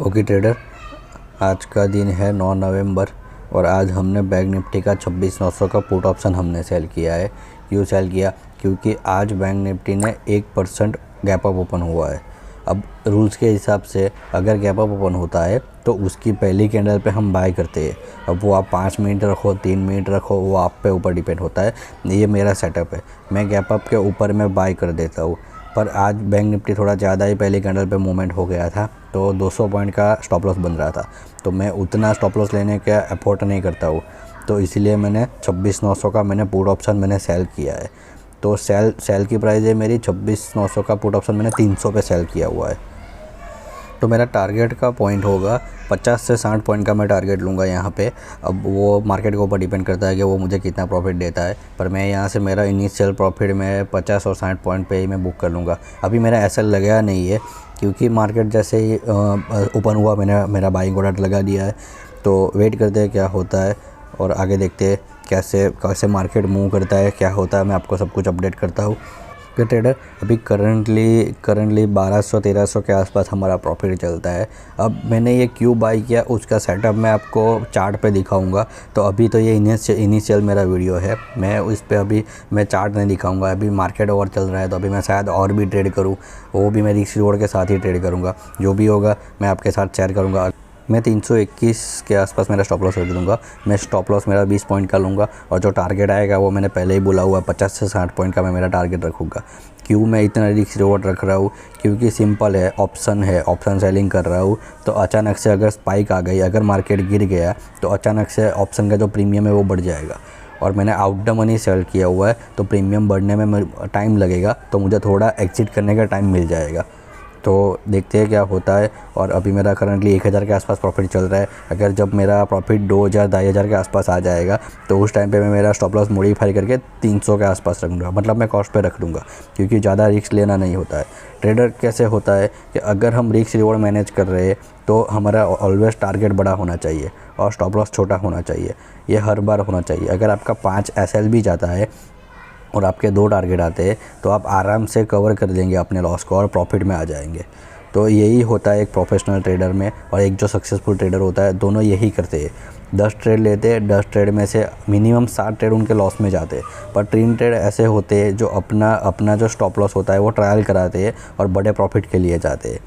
Okay trader, आज का दिन है 9 नवंबर और आज हमने बैंक निफ्टी का 26,900 का पुट ऑप्शन हमने सेल किया है। क्यों सेल किया? क्योंकि आज बैंक निफ्टी ने 1% गैप अप ओपन हुआ है। अब रूल्स के हिसाब से अगर गैप अप ओपन होता है तो उसकी पहली कैंडल पे हम बाय करते हैं। अब वो आप 5 मिनट रखो, 3 मिनट रखो, वो आप पे ऊपर डिपेंड होता है। ये मेरा सेटअप है, मैं गैप अप के ऊपर मैं बाय कर देता हूँ। पर आज बैंक निफ्टी थोड़ा ज़्यादा ही पहली कैंडल पे मूवमेंट हो गया था, तो 200 पॉइंट का स्टॉप लॉस बन रहा था, तो मैं उतना स्टॉप लॉस लेने का एफर्ट नहीं करता हूँ। तो इसलिए मैंने 26,900 का मैंने पुट ऑप्शन मैंने सेल किया है। तो सेल की प्राइस है मेरी 26,900 का पुट ऑप्शन मैंने 300 पे सेल किया हुआ है। तो मेरा टारगेट का पॉइंट होगा 50 से 60 पॉइंट का मैं टारगेट लूँगा यहाँ पे। अब वो मार्केट के ऊपर डिपेंड करता है कि वो मुझे कितना प्रॉफिट देता है, पर मैं यहाँ से मेरा इनिशियल प्रॉफिट मैं 50 और 60 पॉइंट पे ही मैं बुक कर लूँगा। अभी मेरा ऐसा लगा नहीं है, क्योंकि मार्केट जैसे ही ओपन हुआ मैंने मेरा बाइंग ऑर्डर लगा दिया है। तो वेट करते हैं क्या होता है और आगे देखते हैं कैसे मार्केट मूव करता है, क्या होता है। मैं आपको सब कुछ अपडेट करता हूँ। कि ट्रेडर अभी करंटली 1200-1300 के आसपास हमारा प्रॉफिट चलता है। अब मैंने ये क्यों बाई किया उसका सेटअप मैं आपको चार्ट पे दिखाऊंगा। तो अभी तो ये इनिशियल मेरा वीडियो है, मैं उस पर अभी मैं चार्ट नहीं दिखाऊंगा। अभी मार्केट ओवर चल रहा है, तो अभी मैं शायद और भी ट्रेड करूँ, वो भी मैं रिस्क रिवॉर्ड के साथ ही ट्रेड करूँगा। जो भी होगा मैं आपके साथ शेयर करूँगा। मैं 321 के आसपास मेरा स्टॉप लॉस रख दूँगा। मैं स्टॉप लॉस मेरा 20 पॉइंट का लूँगा और जो टारगेट आएगा वो मैंने पहले ही बोला हुआ 50 से 60 पॉइंट का मैं मेरा टारगेट रखूँगा। क्यों मैं इतना रिस्क रिवॉर्ड रख रहा हूँ? क्योंकि सिंपल है, ऑप्शन सेलिंग कर रहा हूँ। तो अचानक से अगर स्पाइक आ गई, अगर मार्केट गिर गया, तो अचानक से ऑप्शन का जो प्रीमियम है वो बढ़ जाएगा। और मैंने आउट द मनी सेल किया हुआ है, तो प्रीमियम बढ़ने में टाइम लगेगा, तो मुझे थोड़ा एग्जिट करने का टाइम मिल जाएगा। तो देखते हैं क्या होता है। और अभी मेरा करंटली 1000 के आसपास प्रॉफिट चल रहा है। अगर जब मेरा प्रॉफिट 2000-2500 के आसपास आ जाएगा, तो उस टाइम पे मैं मेरा स्टॉप लॉस मॉडिफाई करके 300 के आसपास रख दूँगा। मतलब मैं कॉस्ट पे रख दूँगा, क्योंकि ज़्यादा रिस्क लेना नहीं होता है। ट्रेडर कैसे होता है कि अगर हम रिस्क रिवॉर्ड मैनेज कर रहे हैं, तो हमारा ऑलवेज टारगेट बड़ा होना चाहिए और स्टॉप लॉस छोटा होना चाहिए। ये हर बार होना चाहिए। अगर आपका 5 SL भी जाता है और आपके 2 टारगेट आते हैं, तो आप आराम से कवर कर देंगे अपने लॉस को और प्रॉफिट में आ जाएंगे। तो यही होता है एक प्रोफेशनल ट्रेडर में, और एक जो सक्सेसफुल ट्रेडर होता है, दोनों यही करते हैं। 10 ट्रेड लेते हैं, 10 ट्रेड में से मिनिमम 7 ट्रेड उनके लॉस में जाते हैं। पर 3 ट्रेड ऐसे होते हैं जो अपना जो स्टॉप लॉस होता है वो ट्रायल कराते हैं और बड़े प्रॉफिट के लिए जाते हैं।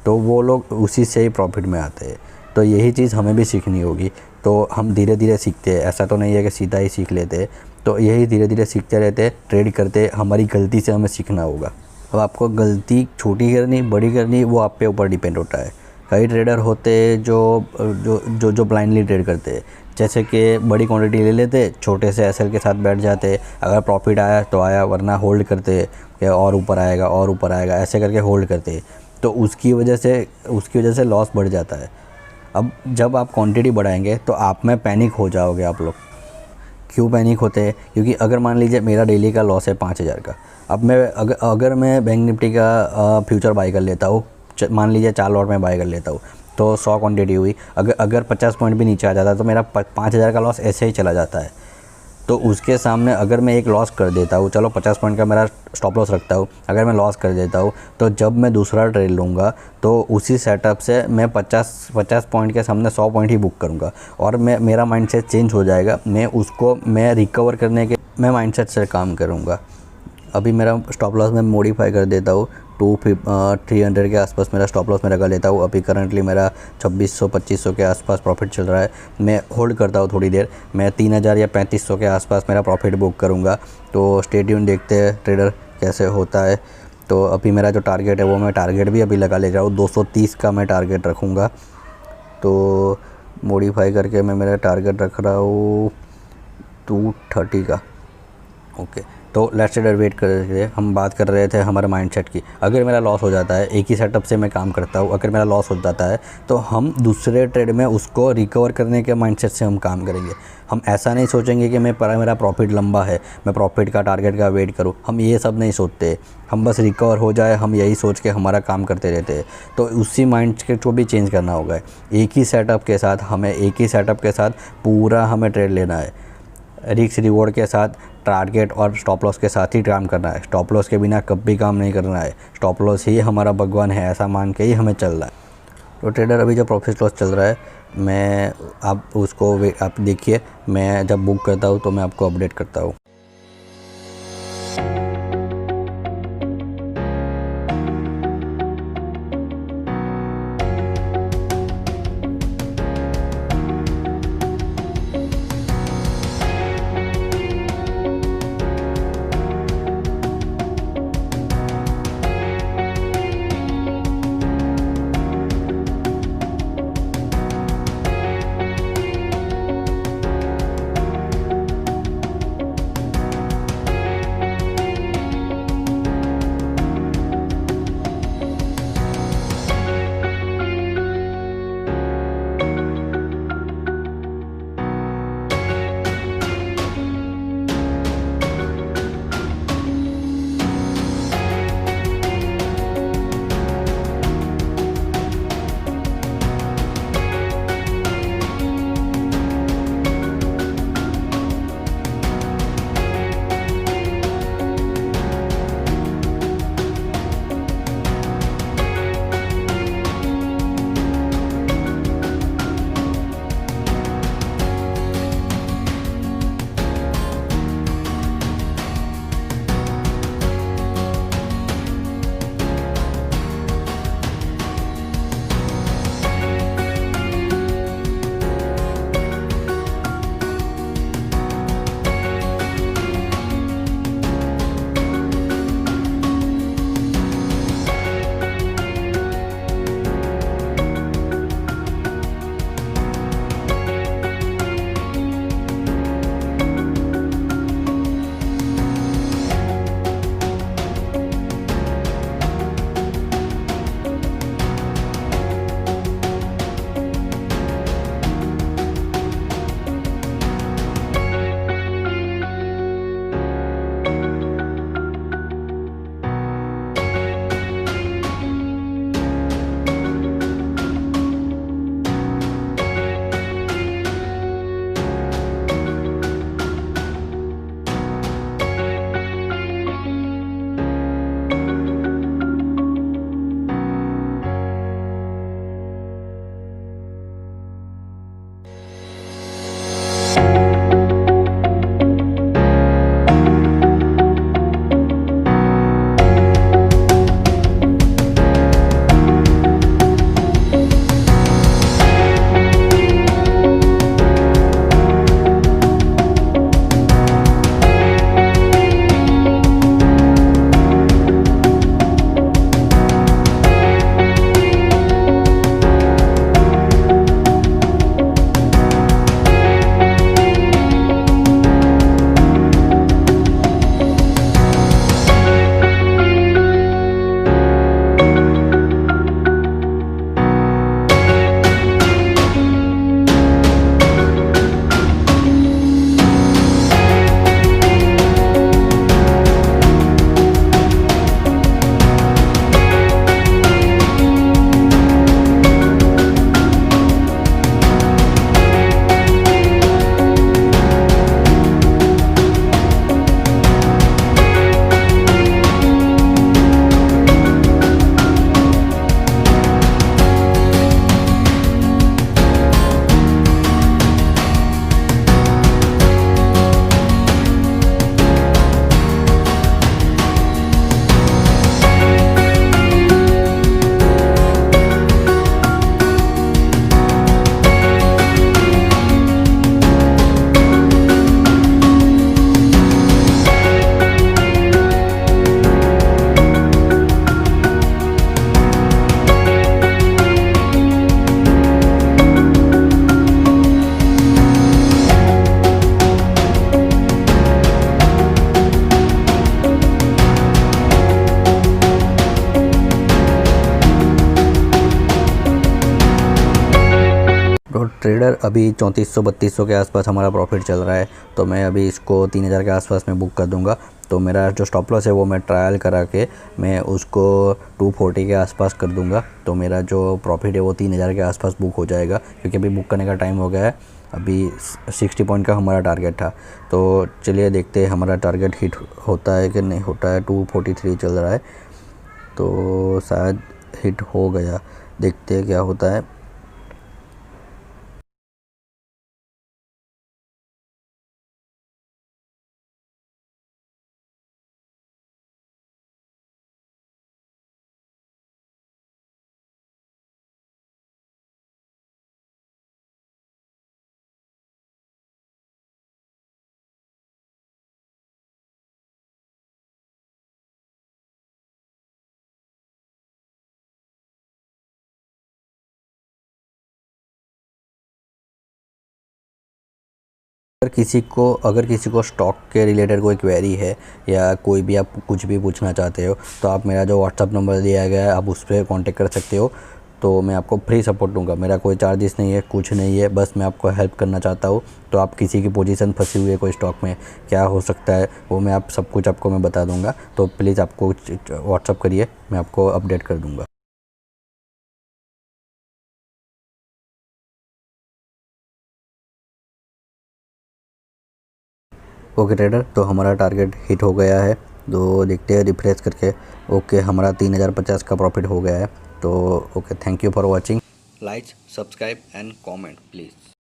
तो वो लोग उसी से ही प्रॉफिट में आते हैं। तो यही चीज़ हमें भी सीखनी होगी। तो हम धीरे धीरे सीखते हैं, ऐसा तो नहीं है कि सीधा ही सीख लेते हैं। तो यही धीरे धीरे सीखते रहते, ट्रेड करते। हमारी गलती से हमें सीखना होगा। अब आपको गलती छोटी करनी बड़ी करनी वो आप पे ऊपर डिपेंड होता है। कई ट्रेडर होते हैं जो ब्लाइंडली ट्रेड करते हैं, जैसे कि बड़ी क्वांटिटी ले लेते, छोटे से SL के साथ बैठ जाते। अगर प्रॉफिट आया तो आया, वरना होल्ड करते कि और ऊपर आएगा, ऐसे करके होल्ड करते। तो उसकी वजह से लॉस बढ़ जाता है। अब जब आप क्वांटिटी बढ़ाएंगे तो आप में पैनिक हो जाओगे आप लोग। क्यों पैनिक होते हैं? क्योंकि अगर मान लीजिए मेरा डेली का लॉस है 5000 का। अब मैं अगर मैं बैंक निफ्टी का फ्यूचर बाई कर लेता हूँ, मान लीजिए 4 लॉट में बाई कर लेता हूँ, तो 100 क्वांटिटी हुई। अगर 50 पॉइंट भी नीचे आ जाता है, तो मेरा 5000 का लॉस ऐसे ही चला जाता है। तो उसके सामने अगर मैं एक लॉस कर देता हूँ, चलो 50 पॉइंट का मेरा स्टॉप लॉस रखता हूँ, अगर मैं लॉस कर देता हूँ, तो जब मैं दूसरा ट्रेड लूँगा तो उसी सेटअप से मैं 50 पॉइंट के सामने 100 पॉइंट ही बुक करूँगा। और मेरा माइंडसेट चेंज हो जाएगा। मैं रिकवर करने के माइंडसेट से काम करूँगा। अभी मेरा स्टॉप लॉस मैं मॉडिफाई कर देता हूँ, 300 के आसपास मेरा स्टॉप लॉस मेरा कर लेता हूँ। अभी करंटली मेरा 2600-2500 के आसपास प्रॉफिट चल रहा है। मैं होल्ड करता हूँ थोड़ी देर, मैं 3000 या 3500 के आसपास मेरा प्रॉफिट बुक करूँगा। तो स्टे ट्यून, देखते हैं ट्रेडर कैसे होता है। तो अभी मेरा जो टारगेट है वो मैं टारगेट भी अभी लगा ले रहा हूँ, 230 का मैं टारगेट रखूँगा। तो मॉडिफाई करके मैं मेरा टारगेट रख रहा हूँ 230 का। ओके, तो लेट्स ट्रेडर वेट कर रहे थे, हम बात कर रहे थे हमारे माइंडसेट की। अगर मेरा लॉस हो जाता है, एक ही सेटअप से मैं काम करता हूँ, अगर मेरा लॉस हो जाता है, तो हम दूसरे ट्रेड में उसको रिकवर करने के माइंडसेट से हम काम करेंगे। हम ऐसा नहीं सोचेंगे कि मेरा प्रॉफिट लंबा है, मैं प्रॉफिट का टारगेट का वेट करूँ। हम ये सब नहीं सोचते, हम बस रिकवर हो जाए, हम यही सोच के हमारा काम करते रहते हैं। तो उसी माइंडसेट को भी चेंज करना होगा। एक ही सेटअप के साथ पूरा हमें ट्रेड लेना है। रिस्क रिवॉर्ड के साथ, टारगेट और स्टॉप लॉस के साथ ही काम करना है। स्टॉप लॉस के बिना कभी काम नहीं करना है। स्टॉप लॉस ही हमारा भगवान है, ऐसा मान के ही हमें चलना है। तो ट्रेडर अभी जो प्रॉफिट लॉस चल रहा है, मैं आप उसको आप देखिए, मैं जब बुक करता हूँ तो मैं आपको अपडेट करता हूँ। तो ट्रेडर अभी 3400-3200 के आसपास हमारा प्रॉफिट चल रहा है, तो मैं अभी इसको 3000 के आसपास में बुक कर दूंगा। तो मेरा जो स्टॉप लॉस है वो मैं ट्रायल करा के मैं उसको 240 के आसपास कर दूंगा। तो मेरा जो प्रॉफिट है वो 3000 के आसपास बुक हो जाएगा, क्योंकि अभी बुक करने का टाइम हो गया है। अभी 60 पॉइंट का हमारा टारगेट था। तो चलिए देखते हैं हमारा टारगेट हिट होता है कि नहीं होता है। 243 चल रहा है, तो शायद हिट हो गया। देखते हैं क्या होता है। अगर किसी को स्टॉक के रिलेटेड कोई क्वेरी है या कोई भी आप कुछ भी पूछना चाहते हो, तो आप मेरा जो व्हाट्सअप नंबर दिया गया है आप उस पर कांटेक्ट कर सकते हो। तो मैं आपको फ्री सपोर्ट दूंगा, मेरा कोई चार्जेस नहीं है, कुछ नहीं है, बस मैं आपको हेल्प करना चाहता हूँ। तो आप किसी की पोजीशन फंसी हुई है कोई स्टॉक में, क्या हो सकता है वो मैं आप सब कुछ आपको मैं बता दूंगा। तो प्लीज़ आपको व्हाट्सअप करिए, मैं आपको अपडेट कर दूंगा। ओके ट्रेडर, तो हमारा टारगेट हिट हो गया है। तो देखते हैं रिफ्रेश करके। ओके, हमारा 3050 का प्रॉफिट हो गया है। तो okay, thank you for watching. Like, subscribe and comment please.